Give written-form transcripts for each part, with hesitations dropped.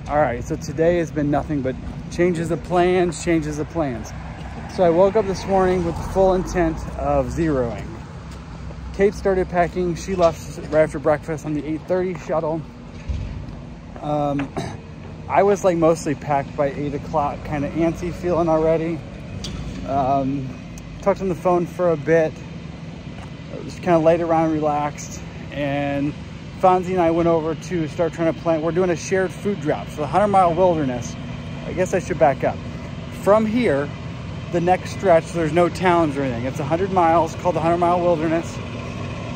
All right, so today has been nothing but changes of plans. So I woke up this morning with the full intent of zeroing. Kate started packing. She left right after breakfast on the 8:30 shuttle. I was like mostly packed by 8 o'clock, kind of antsy feeling already. Talked on the phone for a bit. Just kind of laid around and relaxed. And Fonzie and I went over to start trying to plan. We're doing a shared food drop. So the 100-mile wilderness. I guess I should back up. From here, the next stretch, there's no towns or anything. It's 100 miles called the 100-mile wilderness.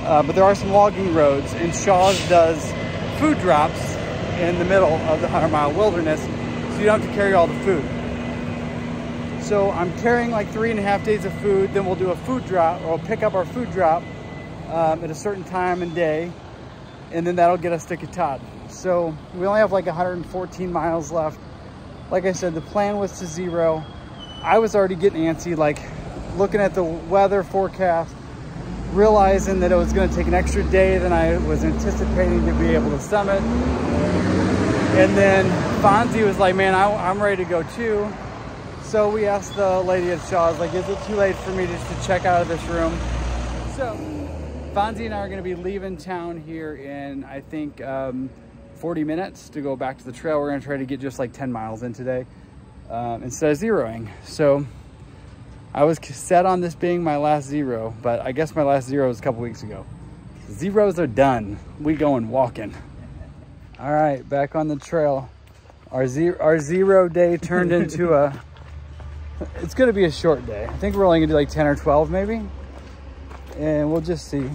But there are some logging roads, and Shaw's does food drops in the middle of the 100-mile wilderness, so you don't have to carry all the food. So I'm carrying like 3.5 days of food. Then we'll do a food drop, or we'll pick up our food drop at a certain time and day, and then that'll get us to Katahdin. So we only have like 114 miles left. Like I said, the plan was to zero. I was already getting antsy, like looking at the weather forecast, realizing that it was going to take an extra day than I was anticipating to be able to summit. And then Fonzie was like, man, I'm ready to go too. So we asked the lady at Shaw's, like, is it too late for me just to check out of this room? So Fonzie and I are going to be leaving town here in, I think, 40 minutes to go back to the trail. We're going to try to get just like 10 miles in today instead of zeroing. So I was set on this being my last zero, but I guess my last zero was a couple weeks ago. Zeros are done. We going walking. All right, back on the trail. Our zero day turned into a, it's gonna be a short day. I think we're only gonna do like 10 or 12 maybe. And we'll just see.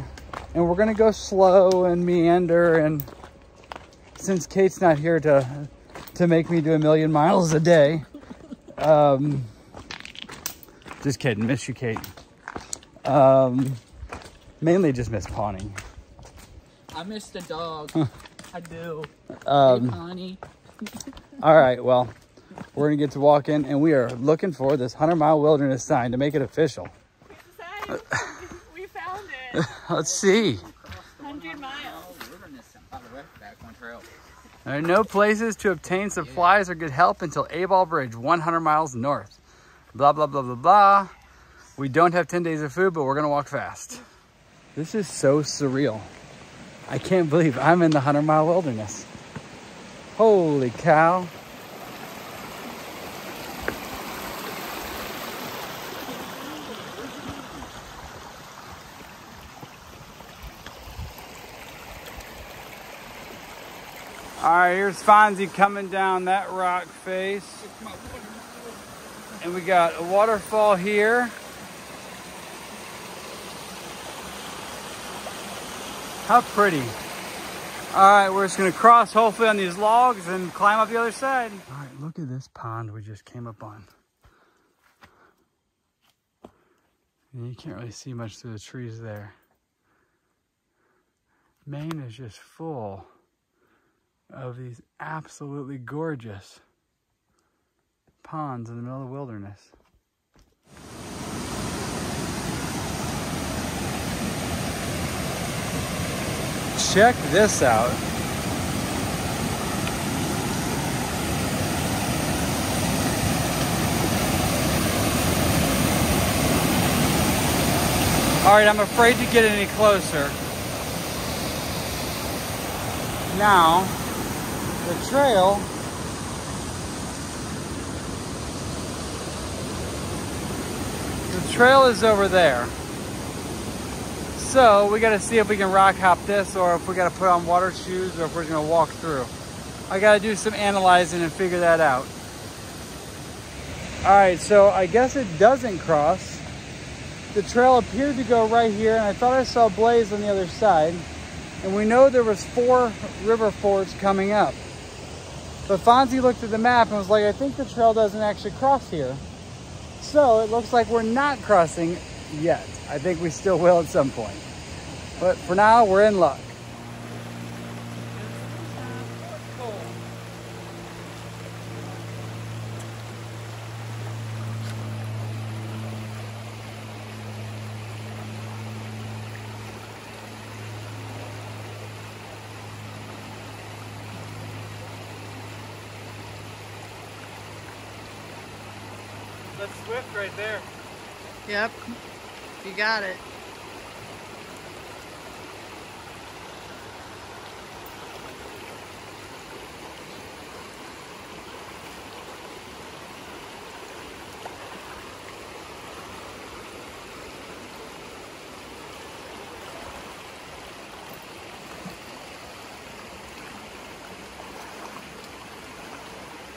And we're gonna go slow and meander, and since Kate's not here to make me do 1,000,000 miles a day, just kidding, miss you, Kate. Mainly just miss pawning. I miss the dog. I do. Hey, Pawnee. All right, well, we're gonna get to walking, and we are looking for this 100-mile wilderness sign to make it official. We found it. Let's see. 100 miles. There are no places to obtain supplies or get help until A-Ball Bridge, 100 miles north. Blah, blah, blah, blah, blah. We don't have 10 days of food, but we're gonna walk fast. This is so surreal. I can't believe I'm in the 100-mile wilderness. Holy cow. All right, here's Fonzie coming down that rock face. And we got a waterfall here. How pretty. All right, we're just gonna cross hopefully on these logs and climb up the other side. All right, look at this pond we just came up on. And you can't really see much through the trees there. Maine is just full of these absolutely gorgeous ponds in the middle of the wilderness. Check this out. All right, I'm afraid to get any closer. Now, the trail is over there. So we gotta see if we can rock hop this, or if we gotta put on water shoes, or if we're just gonna walk through. I gotta do some analyzing and figure that out. All right, so I guess it doesn't cross. The trail appeared to go right here, and I thought I saw Blaze on the other side. And we know there was 4 river fords coming up. But Fonzie looked at the map and was like, I think the trail doesn't actually cross here. So it looks like we're not crossing yet. I think we still will at some point. But for now, we're in luck. That's Swift right there. Yep, you got it.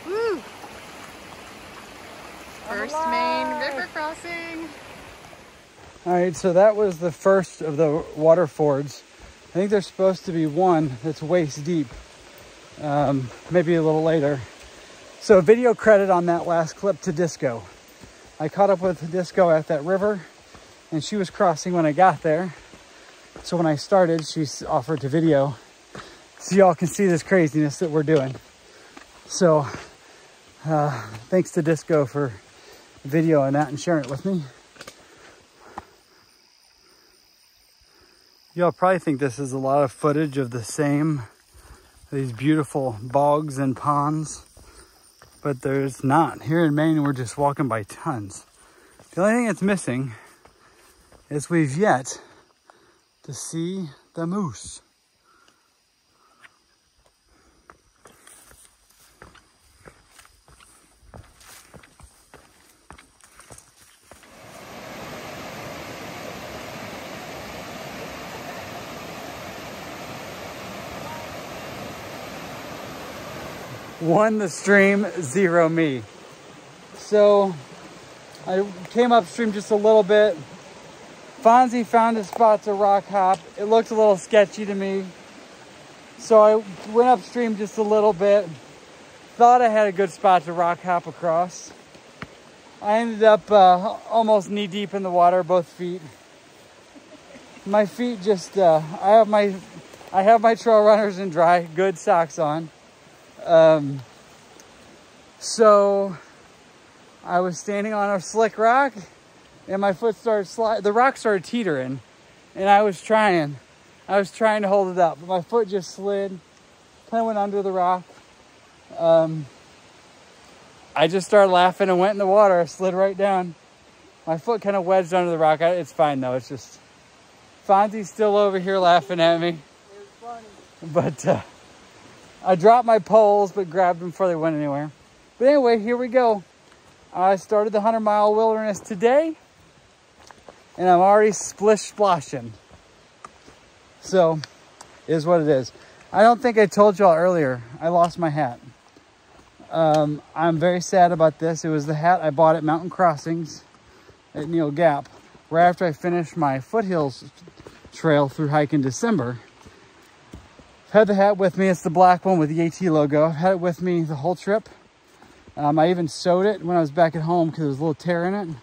Woo! First main river crossing. All right, so that was the first of the water fords. I think there's supposed to be one that's waist deep, maybe a little later. So video credit on that last clip to Disco. I caught up with Disco at that river, and she was crossing when I got there. So when I started, she offered to video so y'all can see this craziness that we're doing. So thanks to Disco for videoing that and sharing it with me. Y'all probably think this is a lot of footage of these beautiful bogs and ponds, but there's not. Here in Maine, we're just walking by tons. The only thing that's missing is we've yet to see the moose. One the stream, zero me. So I came upstream just a little bit. Fonzie found a spot to rock hop. It looked a little sketchy to me. So I went upstream just a little bit. Thought I had a good spot to rock hop across. I ended up almost knee deep in the water, both feet. My feet just, I have my trail runners in dry, good socks on. So I was standing on a slick rock and my foot started sliding. The rock started teetering and I was trying to hold it up, but my foot just slid, kind of went under the rock. I just started laughing and went in the water. I slid right down. My foot kind of wedged under the rock. It's fine though. It's just Fonzie's still over here laughing at me. It's funny. But, I dropped my poles, but grabbed them before they went anywhere. But anyway, here we go. I started the 100-mile wilderness today, and I'm already splish-splashing. So, it is what it is. I don't think I told y'all earlier, I lost my hat. I'm very sad about this. It was the hat I bought at Mountain Crossings at Neal Gap, right after I finished my foothills trail through hike in December. I've had the hat with me. It's the black one with the AT logo. I've had it with me the whole trip. I even sewed it when I was back at home because there was a little tear in it.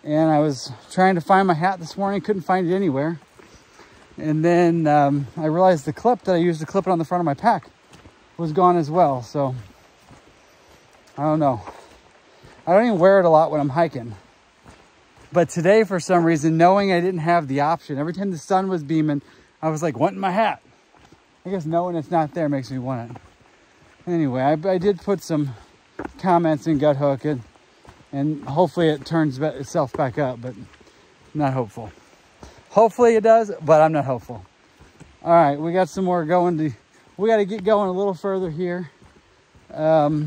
And I was trying to find my hat this morning. Couldn't find it anywhere. And then I realized the clip that I used to clip it on the front of my pack was gone as well. So, I don't know. I don't even wear it a lot when I'm hiking. But today, for some reason, knowing I didn't have the option, every time the sun was beaming, I was like, wanting my hat. I guess knowing it's not there makes me want it. Anyway, I did put some comments in Gut Hook, and hopefully it turns itself back up, but I'm not hopeful. Hopefully it does, but I'm not hopeful. All right, we got some more going. We got to get going a little further here. We're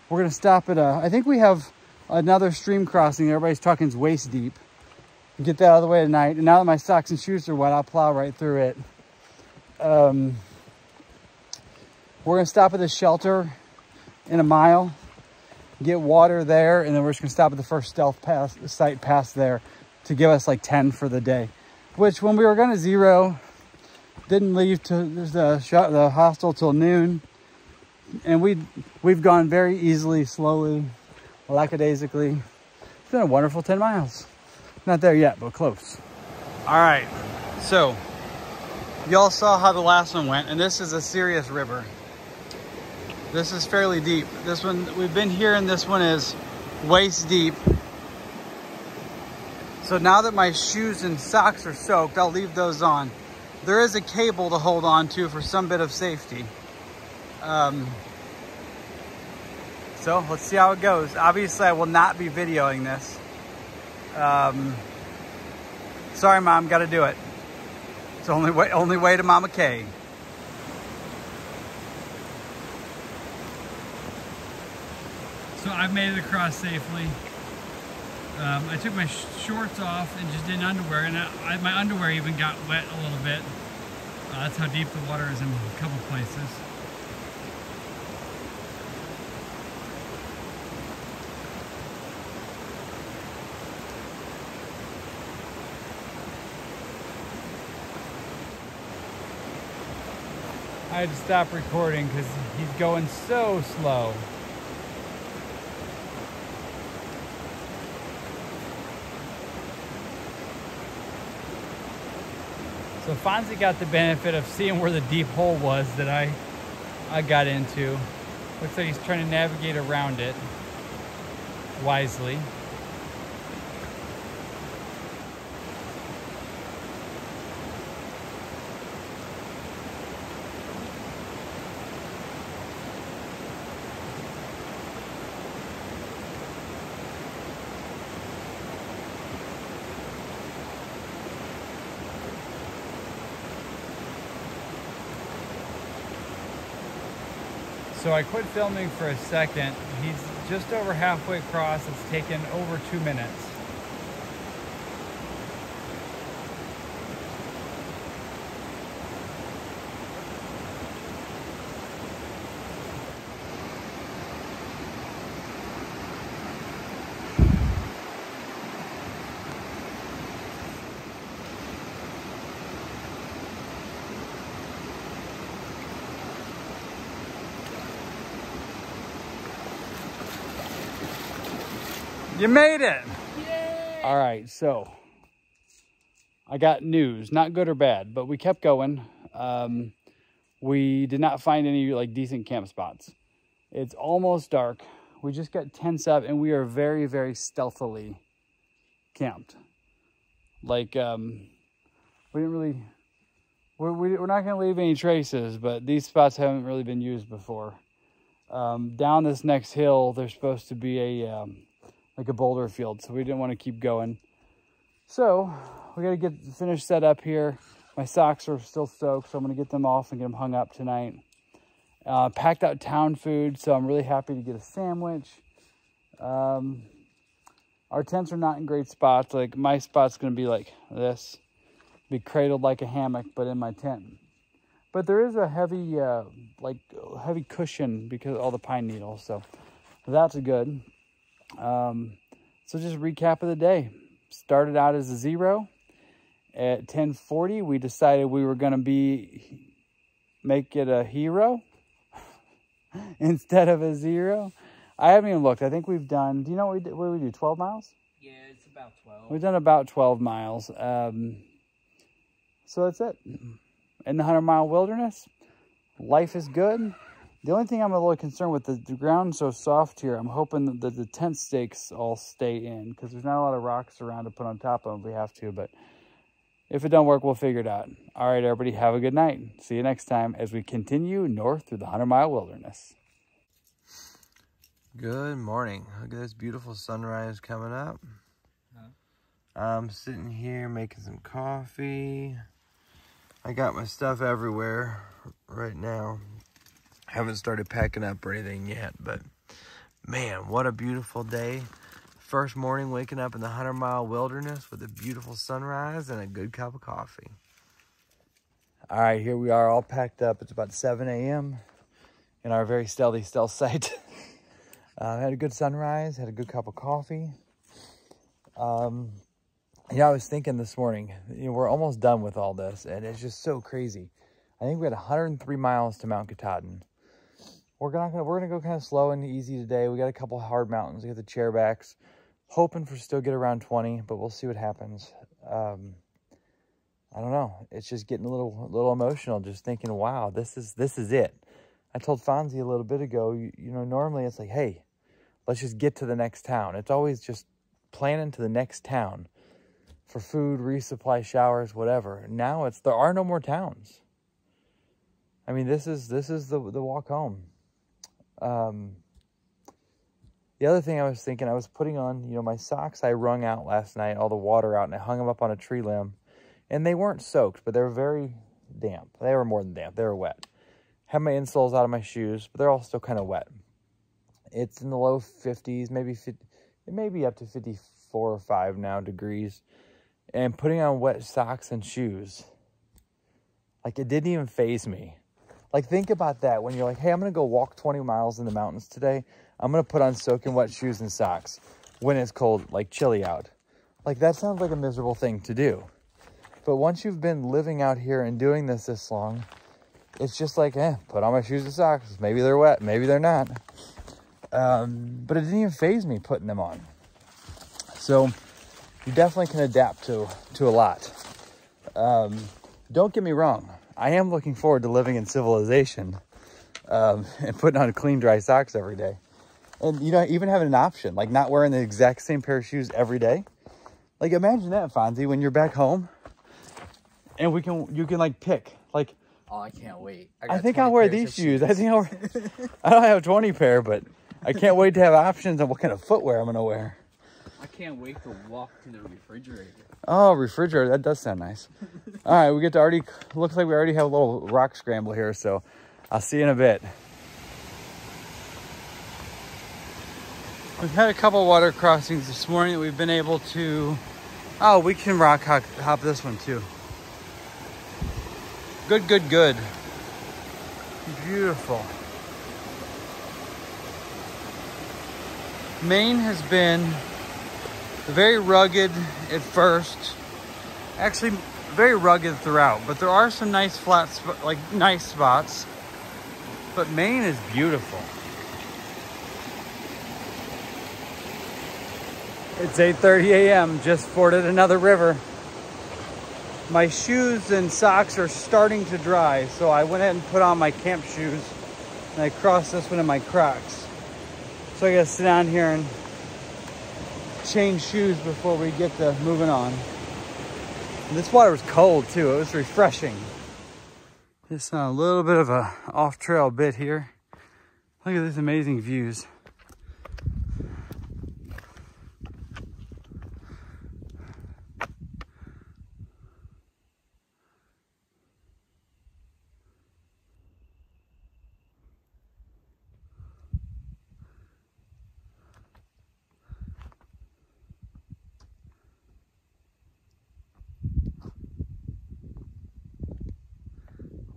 going to stop at I think we have another stream crossing. Everybody's talking is waist deep. Get that out of the way tonight. And now that my socks and shoes are wet, I'll plow right through it. We're going to stop at the shelter in a mile, get water there, and then we're just going to stop at the first stealth site pass there to give us like 10 for the day. Which, when we were going to zero, didn't leave to the hostel till noon. And we've gone very easily, slowly, lackadaisically. It's been a wonderful 10 miles. Not there yet, but close. All right, so y'all saw how the last one went, and this is a serious river. This is fairly deep. This one, we've been here, and this one is waist deep. So now that my shoes and socks are soaked, I'll leave those on. There is a cable to hold on to for some bit of safety. So let's see how it goes. Obviously, I will not be videoing this. Sorry, Mom, got to do it. It's the only way to Mama Kay. So I made it across safely. I took my shorts off and just did underwear, and my underwear even got wet a little bit. That's how deep the water is in a couple places. I had to stop recording because he's going so slow. So Fonzie got the benefit of seeing where the deep hole was that I got into. Looks like he's trying to navigate around it wisely. So I quit filming for a second. He's just over halfway across. It's taken over 2 minutes. You made it! Yay! All right, so I got news, not good or bad, but we kept going. We did not find any like decent camp spots. It's almost dark. We just got tents up and we are very, very stealthily camped. Like, we didn't really, we're not gonna leave any traces, but these spots haven't really been used before. Down this next hill, there's supposed to be like a boulder field, so we didn't want to keep going. So we got to get finished set up here. My socks are still soaked, so I'm going to get them off and get them hung up tonight. Packed out town food, so I'm really happy to get a sandwich. Our tents are not in great spots. Like my spot's going to be like this, be cradled like a hammock, but in my tent. But there is a heavy, heavy cushion because of all the pine needles, so that's good. So just recap of the day. Started out as a 0. At 10:40, we decided we were going to make it a hero instead of a 0. I haven't even looked. I think we've done, do you know what did we do, 12 miles? Yeah, it's about 12. We've done about 12 miles. So that's it. In the 100-mile wilderness, life is good. The only thing I'm a little concerned with, the ground's so soft here, I'm hoping that the tent stakes all stay in because there's not a lot of rocks around to put on top of them if we have to, but if it don't work, we'll figure it out. All right, everybody, have a good night. See you next time as we continue north through the 100-mile wilderness. Good morning. Look at this beautiful sunrise coming up. I'm sitting here making some coffee. I got my stuff everywhere right now. Haven't started packing up or anything yet, but man, what a beautiful day. First morning waking up in the 100-mile wilderness with a beautiful sunrise and a good cup of coffee. All right, here we are all packed up. It's about 7 a.m. in our very stealth site. Had a good sunrise, had a good cup of coffee. I was thinking this morning, we're almost done with all this, and it's just so crazy. I think we had 103 miles to Mount Katahdin. We're gonna go kind of slow and easy today. We got a couple hard mountains. We got the chairbacks. Hoping for still get around 20, but we'll see what happens. I don't know. It's just getting a little emotional, just thinking, wow, this is it. I told Fonzie a little bit ago, normally it's like, hey, let's just get to the next town. It's always just planning to the next town for food, resupply, showers, whatever. Now there are no more towns. I mean, this is the walk home. The other thing I was thinking, I was putting on, you know, my socks I wrung out last night, all the water out, and I hung them up on a tree limb. And they weren't soaked, but they were very damp. They were more than damp. They were wet. Have my insoles out of my shoes, but they're all still kind of wet. It's in the low 50s, maybe 50, it may be up to 54 or 5 now degrees. And putting on wet socks and shoes, like, it didn't even faze me. Like, think about that when you're like, hey, I'm going to go walk 20 miles in the mountains today. I'm going to put on soaking wet shoes and socks when it's cold, like chilly out. Like, that sounds like a miserable thing to do. But once you've been living out here and doing this long, it's just like, put on my shoes and socks. Maybe they're wet, maybe they're not. But it didn't even faze me putting them on. So you definitely can adapt to a lot. Don't get me wrong. I am looking forward to living in civilization and putting on clean, dry socks every day. And, you know, even having an option, like not wearing the exact same pair of shoes every day. Like, imagine that, Fonzie, when you're back home and you can like pick, like, oh, I can't wait. I think I'll wear these shoes. I think I don't have 20 pair, but I can't wait to have options on what kind of footwear I'm going to wear. I can't wait to walk to the refrigerator. Oh, refrigerator. That does sound nice. All right, we get to already, looks like we already have a little rock scramble here, so I'll see you in a bit. We've had a couple water crossings this morning that we've been able to, oh, we can rock hop this one too. Good, good, good. Beautiful. Maine has been very rugged at first. Actually, very rugged throughout, but there are some nice flat, nice spots. But Maine is beautiful. It's 8:30 a.m. Just forded another river. My shoes and socks are starting to dry, so I went ahead and put on my camp shoes, and I crossed this one in my Crocs. So I gotta sit down here and change shoes before we get to moving on. And this water was cold too, it was refreshing. Just on a little bit of a off-trail bit here. Look at these amazing views.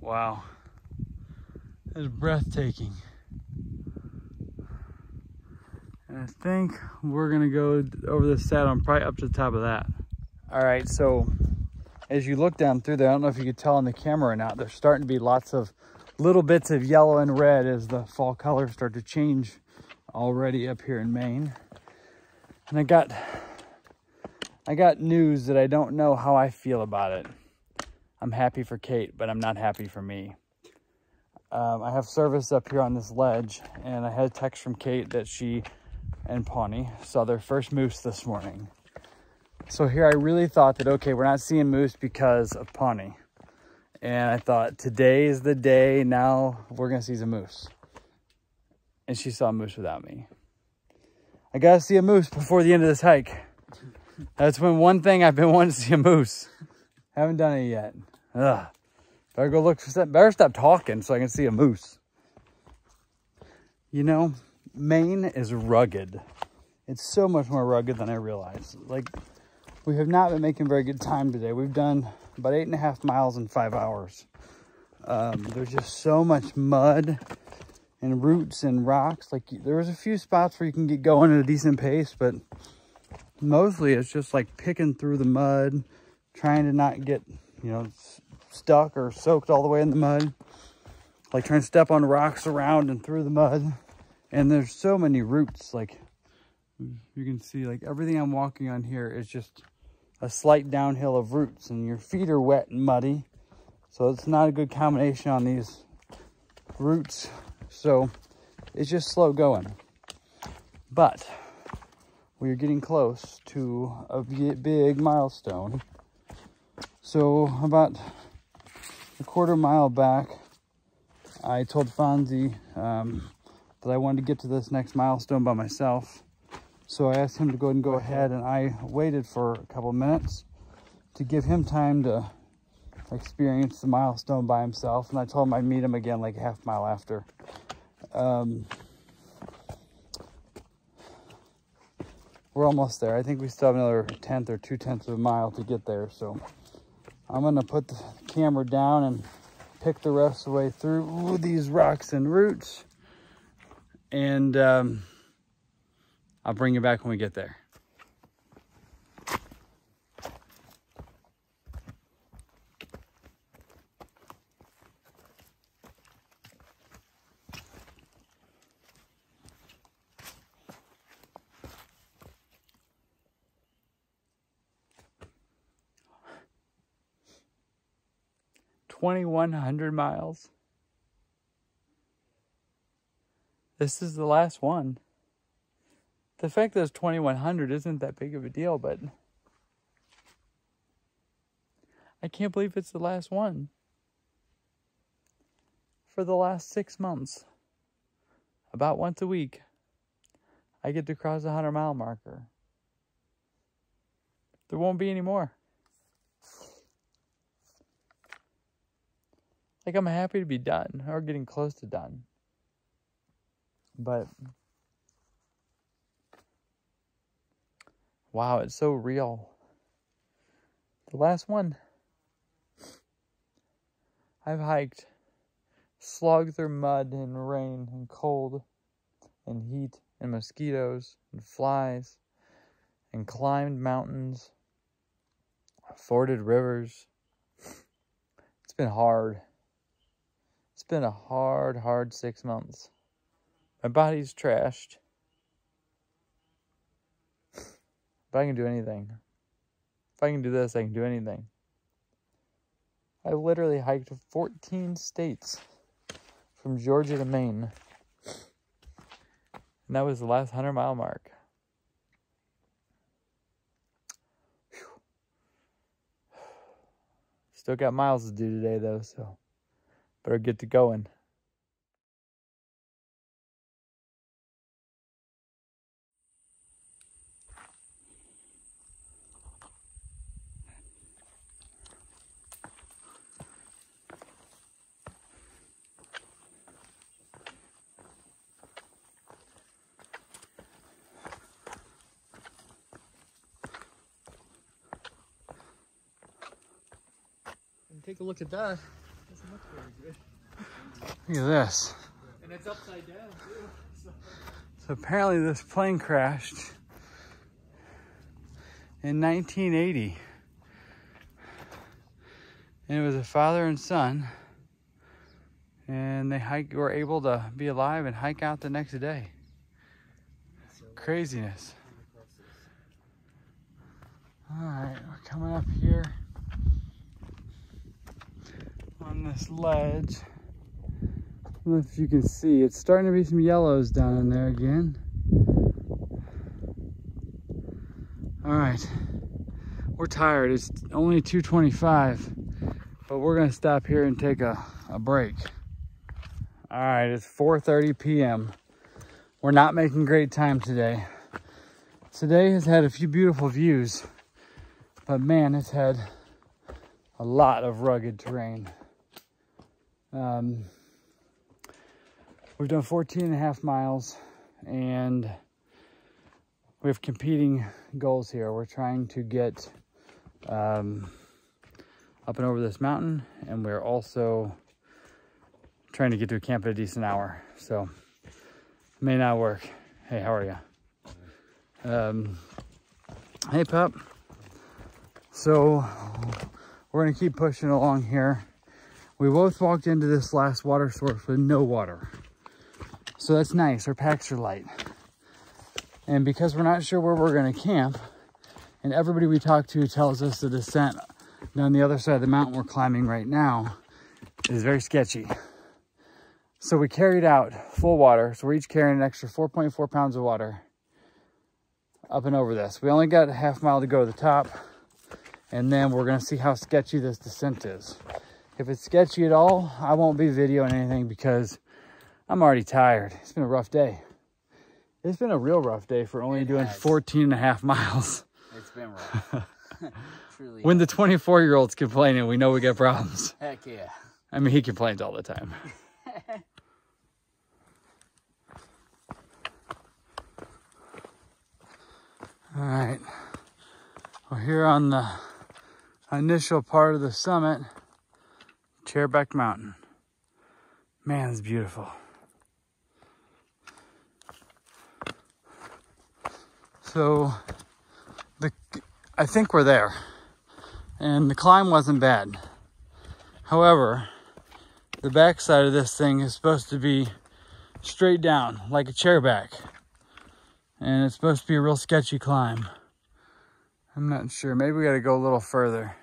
Wow, that's breathtaking. And I think we're gonna go over this saddle and probably up to the top of that. All right, so as you look down through there, I don't know if you could tell on the camera or not, there's starting to be lots of little bits of yellow and red as the fall colors start to change already up here in Maine. And I got news that I don't know how I feel about it. I'm happy for Kate, but I'm not happy for me. I have service up here on this ledge, and I had a text from Kate that she and Pawnee saw their first moose this morning. So here I really thought that, okay, we're not seeing moose because of Pawnee. And I thought, today is the day, now we're gonna see some moose. And she saw a moose without me. I gotta see a moose before the end of this hike. That's been one thing I've been wanting to see, a moose. Haven't done it yet. Ugh. Better go look for something. Better stop talking so I can see a moose. You know, Maine is rugged. It's so much more rugged than I realized. Like, we have not been making very good time today. We've done about 8.5 miles in 5 hours. There's just so much mud and roots and rocks. Like, there was a few spots where you can get going at a decent pace, but mostly it's just like picking through the mud, trying to not get, you know, stuck or soaked all the way in the mud. Like trying to step on rocks around and through the mud. And there's so many roots. Like, you can see, like, everything I'm walking on here is just a slight downhill of roots, and your feet are wet and muddy. So it's not a good combination on these roots. So it's just slow going. But we are getting close to a big milestone. So about a quarter mile back, I told Fonzie but I wanted to get to this next milestone by myself. So I asked him to go ahead and go ahead, and I waited for a couple minutes to give him time to experience the milestone by himself. And I told him I'd meet him again like a half mile after. We're almost there. I think we still have another 1/10 or 2/10 of a mile to get there. So I'm gonna put the camera down and pick the rest of the way through these rocks and roots. And I'll bring you back when we get there. $2,100 miles. This is the last one. The fact that it's 2,100 isn't that big of a deal, but I can't believe it's the last one. For the last 6 months, about once a week, I get to cross the 100-mile marker. There won't be any more. Like, I'm happy to be done, or getting close to done. But, wow, it's so real. The last one. I've hiked, slogged through mud and rain and cold and heat and mosquitoes and flies and climbed mountains, forded rivers. It's been hard. It's been a hard 6 months. My body's trashed. But I can do anything. If I can do this, I can do anything. I literally hiked 14 states from Georgia to Maine. And that was the last 100-mile mark. Whew. Still got miles to do today, though, so better get to going. Take a look at that. Doesn't look very good. Look at this. And it's upside down too. So apparently this plane crashed in 1980. And it was a father and son. And they were able to be alive and hike out the next day. Craziness. Alright, we're coming up here on this ledge. I don't know if you can see, it's starting to be some yellows down in there again. All right, we're tired. It's only 2:25, but we're gonna stop here and take a break. All right, it's 4:30 p.m. We're not making great time today. Today has had a few beautiful views, but man, it's had a lot of rugged terrain. We've done 14.5 miles, and we have competing goals here. We're trying to get up and over this mountain, and we're also trying to get to a camp at a decent hour. So it may not work. Hey, how are you? Hey, pup. So we're gonna keep pushing along here. We both walked into this last water source with no water. So that's nice, our packs are light. And because we're not sure where we're gonna camp, and everybody we talk to tells us the descent down the other side of the mountain we're climbing right now is very sketchy. So we carried out full water. So we're each carrying an extra 4.4 pounds of water up and over this. We only got a half mile to go to the top, and then we're gonna see how sketchy this descent is. If it's sketchy at all, I won't be videoing anything because I'm already tired. It's been a rough day. It's been a real rough day for only doing 14.5 miles. It's been rough. Truly. When the 24-year-old's complaining, we know we got problems. Heck yeah. I mean, he complains all the time. All right. We're here on the initial part of the summit, Chairback Mountain. Man, it's beautiful. So, I think we're there. And the climb wasn't bad. However, the backside of this thing is supposed to be straight down, like a chairback. And it's supposed to be a real sketchy climb. I'm not sure. Maybe we got to go a little further.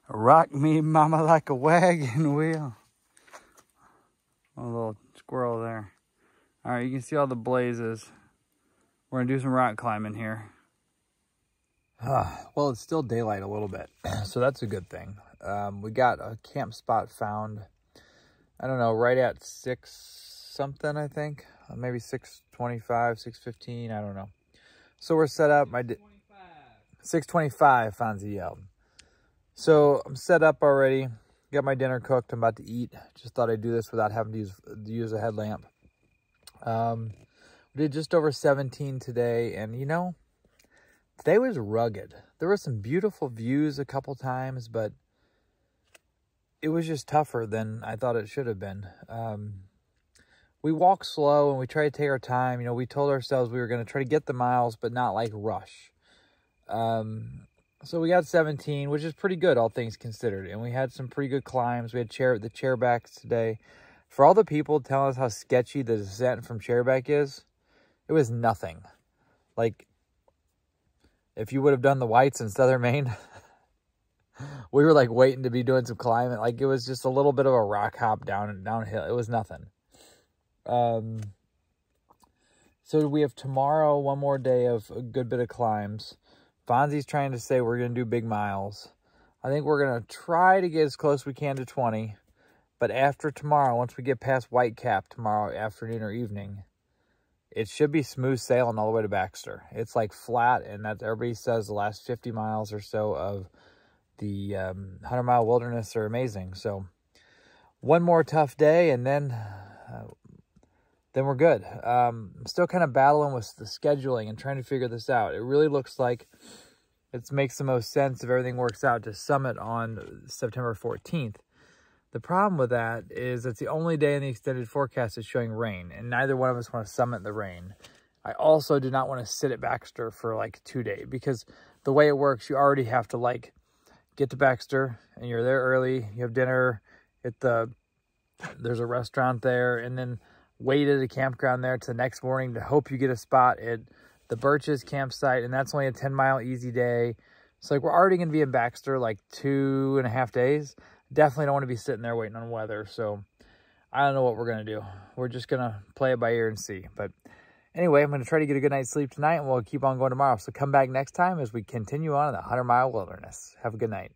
Rock me, mama, like a wagon wheel. A little squirrel there. All right, you can see all the blazes. We're gonna do some rock climbing here. Well, it's still daylight a little bit, so that's a good thing. We got a camp spot found, I don't know, right at 6 something, I think. Maybe 6:25, 6:15, I don't know. So we're set up. 6:25, Fonzie yelled. So I'm set up already. Got my dinner cooked. I'm about to eat. Just thought I'd do this without having to use a headlamp. We did just over 17 today, and you know, today was rugged. There were some beautiful views a couple times, but it was just tougher than I thought it should have been. We walked slow and we tried to take our time. You know, we told ourselves we were going to try to get the miles, but not like rush. So we got 17, which is pretty good, all things considered. And we had some pretty good climbs. We had the chairbacks today. For all the people telling us how sketchy the descent from chairback is, it was nothing. Like, if you would have done the Whites in Southern Maine, we were like waiting to be doing some climbing. Like, it was just a little bit of a rock hop downhill. It was nothing. So we have tomorrow, one more day of a good bit of climbs. Fonzie's trying to say we're going to do big miles. I think we're going to try to get as close as we can to 20. But after tomorrow, once we get past Whitecap tomorrow afternoon or evening, it should be smooth sailing all the way to Baxter. It's like flat, and that everybody says the last 50 miles or so of the 100-mile wilderness are amazing. So one more tough day, and then we're good. I'm still kind of battling with the scheduling and trying to figure this out. It really looks like it makes the most sense if everything works out to summit on September 14th. The problem with that is it's the only day in the extended forecast that's showing rain, and neither one of us want to summit in the rain. I also do not want to sit at Baxter for like 2 days, because the way it works, you already have to like get to Baxter and you're there early. You have dinner at there's a restaurant there, and then wait at a campground there to the next morning to hope you get a spot at the Birches campsite, and that's only a 10-mile easy day. So like, we're already going to be in Baxter like 2.5 days. Definitely don't want to be sitting there waiting on weather. So I don't know what we're going to do. We're just going to play it by ear and see. But anyway, I'm going to try to get a good night's sleep tonight, and we'll keep on going tomorrow. So come back next time as we continue on in the 100-mile wilderness. Have a good night.